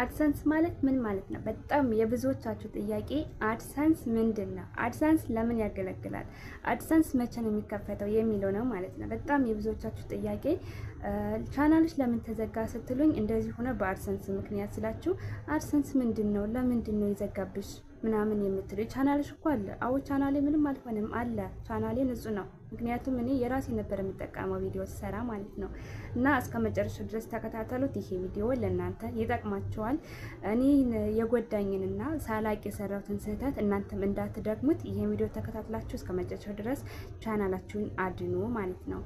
አድሰንስ ማለት ምን ማለት ነው? በጣም የብዙዎቻችሁ ጥያቄ አድሰንስ ምንድን ነው? አድሰንስ ለምን ያገለግላል? አድሰንስ መቼ ነው የሚከፈተው የሚለው ነው ማለት ነው። በጣም የብዙዎቻችሁ ጥያቄ ቻናልሽ ለምን ተዘጋ ስትሉኝ እንደዚህ ሆነ በአድሰንስ ምክንያት ስላችሁ አድሰንስ ምንድን ነው? ለምንድን ነው የዘጋብሽ ምናምን የምትሉ ቻናልሽ እኮ አለ። አዎ ቻናሌ ምንም አልሆነም አለ። ቻናሌ ንጹህ ነው። ምክንያቱም እኔ የራሴ ነበር የምጠቀመው ቪዲዮ ሰራ ማለት ነው። እና እስከ መጨረሻው ድረስ ተከታተሉት። ይሄ ቪዲዮ ለእናንተ ይጠቅማችኋል። እኔ የጎዳኝንና ሳላቅ የሰራሁትን ስህተት እናንተም እንዳትደግሙት ይሄ ቪዲዮ ተከታትላችሁ እስከ መጨረሻው ድረስ ቻናላችሁን አድኑ ማለት ነው።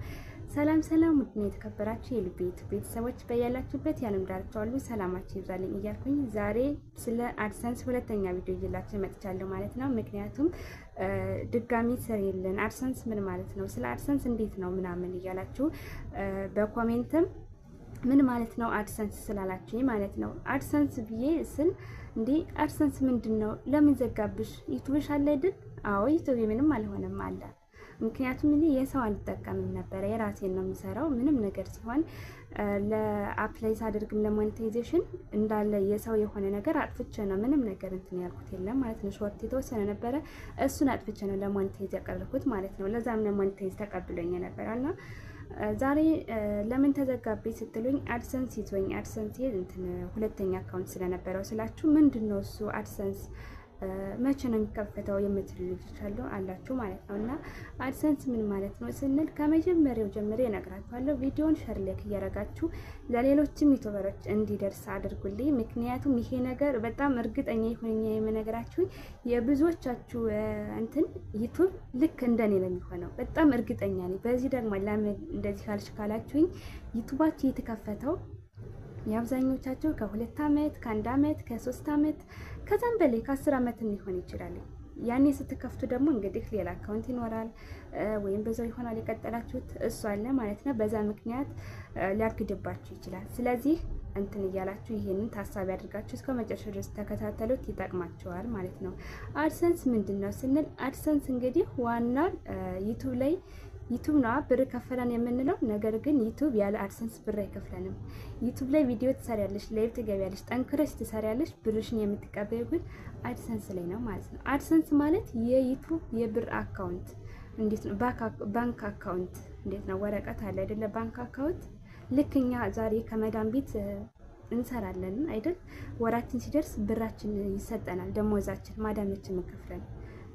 ሰላም ሰላም፣ ውድና የተከበራችሁ የልቤ ቤተሰቦች በያላችሁበት የዓለም ዳርቻ ሁሉ ሰላማችሁ ይብዛልኝ እያልኩኝ ዛሬ ስለ አድሰንስ ሁለተኛ ቪዲዮ ይዤላችሁ መጥቻለሁ ማለት ነው። ምክንያቱም ድጋሚ ስር የለን አድሰንስ ምን ማለት ነው፣ ስለ አድሰንስ እንዴት ነው ምናምን እያላችሁ በኮሜንትም ምን ማለት ነው አድሰንስ ስላላችሁኝ ማለት ነው። አድሰንስ ብዬ ስል እንዴ አድሰንስ ምንድን ነው? ለምን ዘጋብሽ? ዩቲዩብሽ አለ አይደል? አዎ ዩቲዩብ ምንም አልሆነም አለ። ምክንያቱም እኔ የሰው አልጠቀምም ነበረ፣ የራሴን ነው የምሰራው። ምንም ነገር ሲሆን ለአፕላይ ሳደርግም ለሞኔታይዜሽን እንዳለ የሰው የሆነ ነገር አጥፍቼ ነው ምንም ነገር እንትን ያልኩት የለም ማለት ነው። ሾርት የተወሰነ ነበረ፣ እሱን አጥፍቼ ነው ለሞኔታይዝ ያቀረብኩት ማለት ነው። ለዛም ለሞኔታይዝ ተቀብሎኝ ነበረ እና ዛሬ ለምን ተዘጋብኝ ስትሉኝ አድሰንስ ይዞኝ አድሰንስ እንትን ሁለተኛ አካውንት ስለነበረው ስላችሁ ምንድነው እሱ አድሰንስ መቼ ነው የሚከፈተው የምትሉ ልጆች አላችሁ ማለት ነው። እና አድሰንስ ምን ማለት ነው ስንል ከመጀመሪያው ጀምሬ እነግራችኋለሁ። ቪዲዮውን ሼር ላይክ እያደረጋችሁ ለሌሎችም ዩቲዩበሮች እንዲደርስ አድርጉልኝ። ምክንያቱም ይሄ ነገር በጣም እርግጠኛ ይሁንኛ የምነግራችሁ የብዙዎቻችሁ እንትን ዩቲዩብ ልክ እንደኔ ነው የሚሆነው በጣም እርግጠኛ ነኝ። በዚህ ደግሞ ለምን እንደዚህ ካልሽ ካላችሁኝ ዩቲዩባችሁ የተከፈተው የአብዛኞቻችሁ ከ2 ዓመት ከ1 ዓመት ከ3 ዓመት ከዛም በላይ ከ10 ዓመት ሊሆን ይችላል። ያኔ ስትከፍቱ ደግሞ እንግዲህ ሌላ አካውንት ይኖራል ወይም በዛው ይሆናል የቀጠላችሁት እሱ አለ ማለት ነው። በዛ ምክንያት ሊያግድባችሁ ይችላል። ስለዚህ እንትን እያላችሁ ይሄንን ታሳቢ አድርጋችሁ እስከ መጨረሻ ድረስ ተከታተሉት፣ ይጠቅማችኋል ማለት ነው። አድሰንስ ምንድነው ስንል አድሰንስ እንግዲህ ዋና ዩቲዩብ ላይ ዩቲዩብ ነው ብር ከፈለን የምንለው ነገር ግን ዩቲዩብ ያለ አድሰንስ ብር አይከፍለንም። ዩቲዩብ ላይ ቪዲዮ ትሰሪያለሽ፣ ላይቭ ትገቢያለሽ፣ ጠንክረሽ ትሰሪያለሽ፣ ብርሽን የምትቀበዩ ግን አድሰንስ ላይ ነው ማለት ነው። አድሰንስ ማለት የዩቲዩብ የብር አካውንት እንዴት ነው? ባንክ አካውንት እንዴት ነው? ወረቀት አለ አይደለ? ባንክ አካውንት ልክ እኛ ዛሬ ከመዳን ቤት እንሰራለን አይደል? ወራችን ሲደርስ ብራችን ይሰጠናል፣ ደሞዛችን ማዳመችን መከፍለን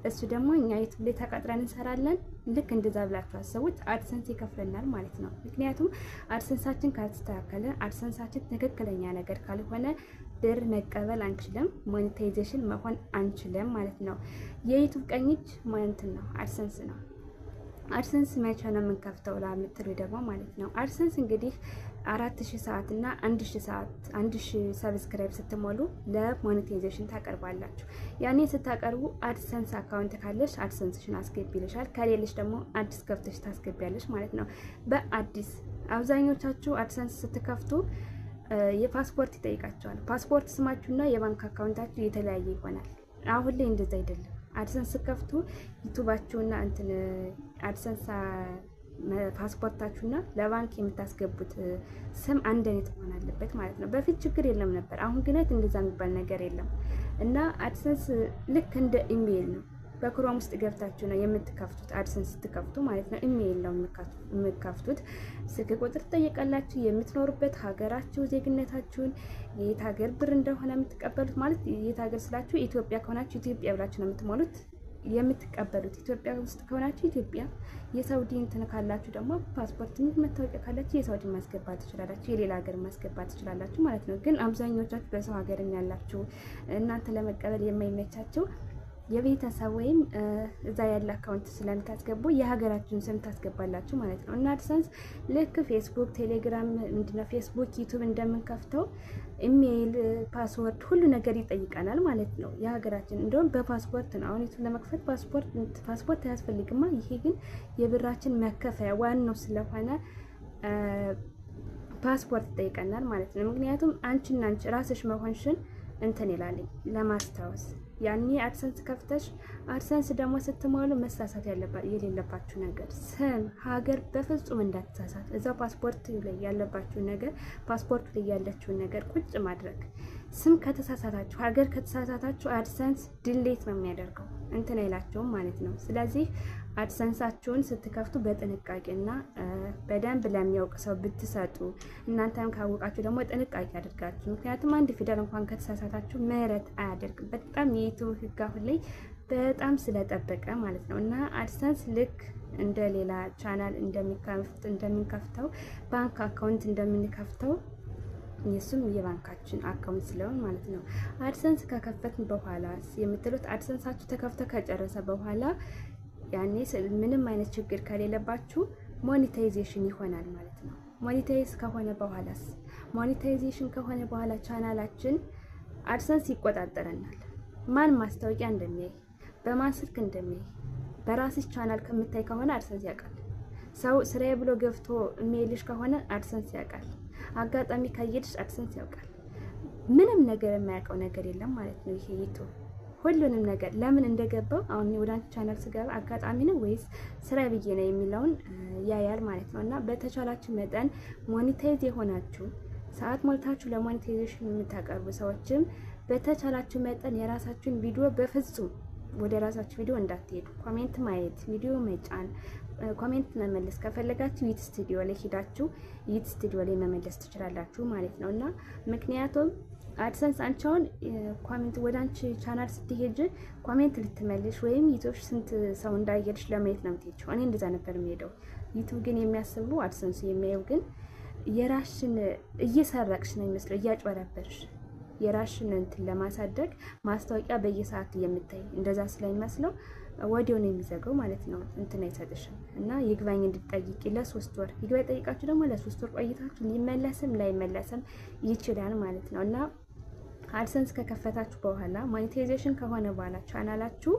እሱ ደግሞ እኛ ዩቲዩብ ላይ ተቀጥረን እንሰራለን። ልክ እንደዛ ብላችሁ አሰቡት። አድሰንስ ይከፍለናል ማለት ነው። ምክንያቱም አድሰንሳችን ካልተስተካከለ፣ አድሰንሳችን ትክክለኛ ነገር ካልሆነ ብር መቀበል አንችልም፣ ሞኔታይዜሽን መሆን አንችልም ማለት ነው። የዩቲዩብ ቀኝ እጅ እንትን ነው አድሰንስ ነው። አድሰንስ መቼ ነው የምንከፍተው ለምትሉ ደግሞ ማለት ነው። አድሰንስ እንግዲህ 4000 ሰዓት እና 1000 ሰዓት 1000 ሰብስክራይብ ስትሞሉ ለሞኔታይዜሽን ታቀርባላችሁ። ያኔ ስታቀርቡ አድሰንስ አካውንት ካለሽ አድሰንስሽን አስገቢልሻል፣ ከሌለሽ ደግሞ አዲስ ከፍተሽ ታስገቢያለሽ ማለት ነው። በአዲስ አብዛኞቻችሁ አድሰንስ ስትከፍቱ የፓስፖርት ይጠይቃቸዋል። ፓስፖርት ስማችሁና የባንክ አካውንታችሁ የተለያየ ይሆናል። አሁን ላይ እንደዛ አይደለም። አድሰንስ ከፍቱ ዩቲዩባችሁና እንትን አድሰንስ ፓስፖርታችሁና ለባንክ የምታስገቡት ስም አንድ አይነት መሆን አለበት ማለት ነው። በፊት ችግር የለም ነበር፣ አሁን ግን እንደዛ የሚባል ነገር የለም። እና አድሰንስ ልክ እንደ ኢሜይል ነው። በክሮም ውስጥ ገብታችሁ ነው የምትከፍቱት። አድሰንስ ስትከፍቱ ማለት ነው ኢሜይል ነው የምትከፍቱት። ስልክ ቁጥር ትጠይቃላችሁ፣ የምትኖሩበት ሀገራችሁ፣ ዜግነታችሁን፣ የት ሀገር ብር እንደሆነ የምትቀበሉት ማለት የት ሀገር ስላችሁ ኢትዮጵያ ከሆናችሁ ኢትዮጵያ ብላችሁ ነው የምትሞሉት የምትቀበሉት። ኢትዮጵያ ውስጥ ከሆናችሁ ኢትዮጵያ፣ የሳውዲ እንትን ካላችሁ ደግሞ ፓስፖርት መታወቂያ ካላችሁ የሳውዲ ማስገባት ትችላላችሁ፣ የሌላ ሀገር ማስገባት ትችላላችሁ ማለት ነው። ግን አብዛኞቻችሁ በሰው ሀገር ያላችሁ እናንተ ለመቀበል የማይመቻችሁ የቤተሰብ ወይም እዛ ያለ አካውንት ስለምታስገቡ የሀገራችሁን ስም ታስገባላችሁ ማለት ነው። እና አድሰንስ ልክ ፌስቡክ፣ ቴሌግራም ምንድነው ፌስቡክ፣ ዩቲዩብ እንደምንከፍተው ኢሜይል፣ ፓስወርድ ሁሉ ነገር ይጠይቀናል ማለት ነው። የሀገራችን እንደውም በፓስፖርት ነው። አሁን ዩቲዩብ ለመክፈት ፓስፖርት አያስፈልግማ። ይሄ ግን የብራችን መከፈያ ዋናው ስለሆነ ፓስፖርት ይጠይቀናል ማለት ነው። ምክንያቱም አንቺና አንቺ ራስሽ መሆንሽን እንትን ይላል ለማስታወስ። ያኔ አድሰንስ ከፍተሽ አድሰንስ ደግሞ ስትሞሉ መሳሳት የሌለባችሁ ነገር ስም፣ ሀገር በፍጹም እንዳትሳሳት። እዛው ፓስፖርት ላይ ያለባችሁ ነገር ፓስፖርቱ ላይ ያለችውን ነገር ቁጭ ማድረግ። ስም ከተሳሳታችሁ፣ ሀገር ከተሳሳታችሁ አድሰንስ ድሌት ነው የሚያደርገው እንትን አይላቸውም ማለት ነው። ስለዚህ አድሰንሳችሁን ስትከፍቱ በጥንቃቄና በደንብ ለሚያውቅ ሰው ብትሰጡ፣ እናንተም ካወቃችሁ ደግሞ ጥንቃቄ አድርጋችሁ። ምክንያቱም አንድ ፊደል እንኳን ከተሳሳታችሁ ምህረት አያደርግም። በጣም የዩቲዩብ ህግ አሁን ላይ በጣም ስለጠበቀ ማለት ነው። እና አድሰንስ ልክ እንደ ሌላ ቻናል እንደምንከፍተው ባንክ አካውንት እንደምንከፍተው የሱም የባንካችን አካውንት ስለሆነ ማለት ነው። አድሰንስ ከከፈትን በኋላ የምትሉት አድሰንሳችሁ ተከፍተ ከጨረሰ በኋላ ያኔ ምንም አይነት ችግር ከሌለባችሁ ሞኔታይዜሽን ይሆናል ማለት ነው። ሞኔታይዝ ከሆነ በኋላስ ሞኔታይዜሽን ከሆነ በኋላ ቻናላችን አድሰንስ ይቆጣጠረናል። ማን ማስታወቂያ እንደሚያይ፣ በማን ስልክ እንደሚያይ፣ በራስሽ ቻናል ከምታይ ከሆነ አድሰንስ ያውቃል። ሰው ስራዬ ብሎ ገብቶ የሚልሽ ከሆነ አድሰንስ ያውቃል። አጋጣሚ ካየድሽ አድሰንስ ያውቃል። ምንም ነገር የማያውቀው ነገር የለም ማለት ነው። ይሄ ዩቲዩብ ሁሉንም ነገር ለምን እንደገባው አሁን ወደ አንቺ ቻናል ስገባ አጋጣሚ ነው ወይስ ስራ ብዬ ነው የሚለውን ያያል ማለት ነው። እና በተቻላችሁ መጠን ሞኔታይዝ የሆናችሁ ሰዓት ሞልታችሁ ለሞኔታይዜሽን የምታቀርቡ ሰዎችም በተቻላችሁ መጠን የራሳችሁን ቪዲዮ በፍጹም ወደ ራሳችሁ ቪዲዮ እንዳትሄዱ። ኮሜንት ማየት፣ ቪዲዮ መጫን፣ ኮሜንት መመለስ ከፈለጋችሁ ዩት ስቱዲዮ ላይ ሄዳችሁ ዩት ስቱዲዮ ላይ መመለስ ትችላላችሁ ማለት ነው። እና ምክንያቱም አድሰንስ አንቻውን ኮሜንት ወደ አንቺ ቻናል ስትሄጂ ኮሜንት ልትመልሽ ወይም ዩቲዩብ ስንት ሰው እንዳየልሽ ለማየት ነው የምትሄጂው። እኔ እንደዛ ነበር የምሄደው። ዩቲዩብ ግን የሚያስቡ አድሰንስ የሚያየው ግን የራስሽን እየሰረቅሽ ነው የሚመስለው፣ እያጭበረበርሽ የራስሽን እንትን ለማሳደግ ማስታወቂያ በየሰዓቱ የምታይ እንደዛ ስለሚመስለው ወዲያው ነው የሚዘጋው ማለት ነው። እንትን አይሰጥሽም እና ይግባኝ እንድትጠይቂ ለ3 ወር ይግባኝ ጠይቃችሁ ደግሞ ለ3 ወር ቆይታችሁ ሊመለስም ላይመለስም ይችላል ማለት ነው። እና አድሰንስ ከከፈታችሁ በኋላ ሞኔታይዜሽን ከሆነ በኋላ ቻናላችሁ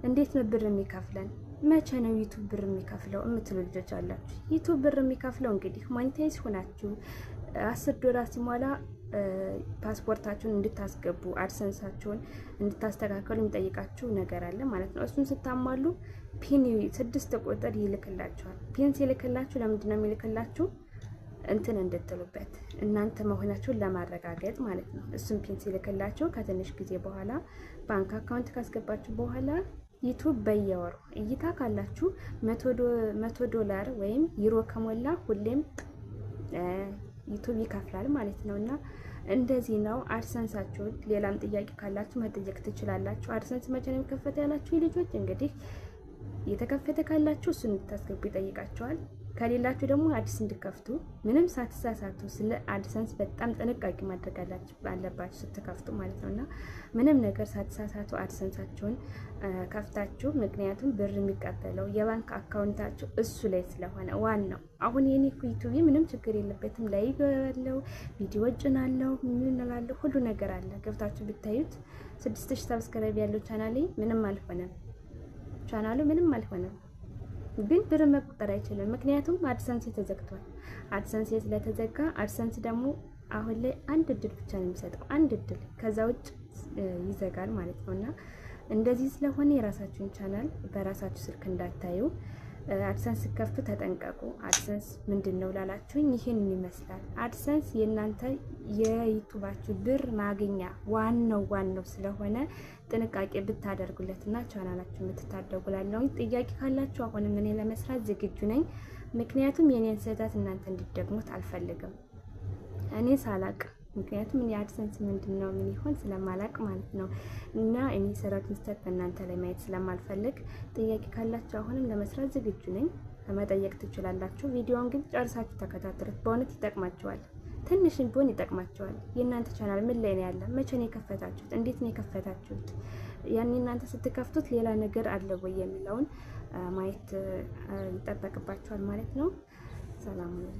እንዴት ነው ብር የሚከፍለን? መቼ ነው ዩቲዩብ ብር የሚከፍለው የምትሉ ልጆች አላችሁ። ዩቲዩብ ብር የሚከፍለው እንግዲህ ሞኔታይዝ ሆናችሁ $10 ሲሞላ ፓስፖርታችሁን እንድታስገቡ አድሰንሳችሁን እንድታስተካከሉ የሚጠይቃችሁ ነገር አለ ማለት ነው። እሱን ስታሟሉ ፒን 6 ቁጥር ይልክላችኋል። ፒን ሲልክላችሁ ለምንድን ነው የሚልክላችሁ? እንትን እንድትሉበት እናንተ መሆናችሁን ለማረጋገጥ ማለት ነው። እሱን ፒን ሲልክላችሁ ከትንሽ ጊዜ በኋላ ባንክ አካውንት ካስገባችሁ በኋላ ዩቲዩብ በየወሩ እይታ ካላችሁ $100 ወይም ዩሮ ከሞላ ሁሌም ዩቲዩብ ይከፍላል ማለት ነው። እና እንደዚህ ነው አድሰንሳችሁን። ሌላም ጥያቄ ካላችሁ መጠየቅ ትችላላችሁ። አድሰንስ መቼ ነው የሚከፈተ ያላችሁ ልጆች እንግዲህ የተከፈተ ካላችሁ እሱን እንድታስገቡ ይጠይቃችኋል። ከሌላችሁ ደግሞ አዲስ እንድከፍቱ ምንም ሳትሳሳቱ። ስለ አድሰንስ በጣም ጥንቃቄ ማድረግ አለባችሁ ስትከፍቱ ማለት ነውና ምንም ነገር ሳትሳሳቱ አድሰንሳችሁን ከፍታችሁ፣ ምክንያቱም ብር የሚቀበለው የባንክ አካውንታችሁ እሱ ላይ ስለሆነ ዋናው። አሁን የኔ ዩቲዩብ ምንም ችግር የለበትም። ላይ ያለው ቪዲዮ ጭናለሁ፣ ምን እላለሁ፣ ሁሉ ነገር አለ። ገብታችሁ ብታዩት 6000 ሰብስክራይብ ያለው ቻናሌ ምንም አልሆነም። ቻናሉ ምንም አልሆነም። ግን ብር መቁጠር አይችልም። ምክንያቱም አድሰንስ ተዘግቷል። አድሰንስ ስለተዘጋ አድሰንስ ደግሞ አሁን ላይ አንድ እድል ብቻ ነው የሚሰጠው፣ አንድ እድል፣ ከዛ ውጭ ይዘጋል ማለት ነውና እንደዚህ ስለሆነ የራሳችሁን ቻናል በራሳችሁ ስልክ እንዳታዩ። አድሰንስ ከፍቱ ተጠንቀቁ። አድሰንስ ምንድነው ላላችሁኝ ይሄንን ይመስላል። አድሰንስ የእናንተ የዩቲዩባችሁ ብር ማግኛ ዋናው ስለሆነ ጥንቃቄ ብታደርጉለትና ቻናላችሁ የምትታደጉላለሁ። ጥያቄ ካላችሁ አሁንም እኔ ለመስራት ዝግጁ ነኝ። ምክንያቱም የኔን ስህተት እናንተ እንድትደግሙት አልፈልግም። እኔ ሳላቅ ምክንያቱም እኔ አድሰንስ ምንድነው ምን ይሆን ስለማላቅ ማለት ነው። እና እኔ ሰራት ሚስተር በእናንተ ላይ ማየት ስለማልፈልግ ጥያቄ ካላችሁ አሁንም ለመስራት ዝግጁ ነኝ። መጠየቅ ትችላላችሁ። ቪዲዮውን ግን ጨርሳችሁ ተከታተሉት። በእውነት ይጠቅማችኋል። ትንሽም ቢሆን ይጠቅማችኋል። የእናንተ ቻናል ምን ላይ ነው ያለ? መቼ ነው የከፈታችሁት? እንዴት ነው የከፈታችሁት? ያኔ እናንተ ስትከፍቱት ሌላ ነገር አለ ወይ የሚለውን ማየት ይጠበቅባችኋል ማለት ነው። ሰላም ነው።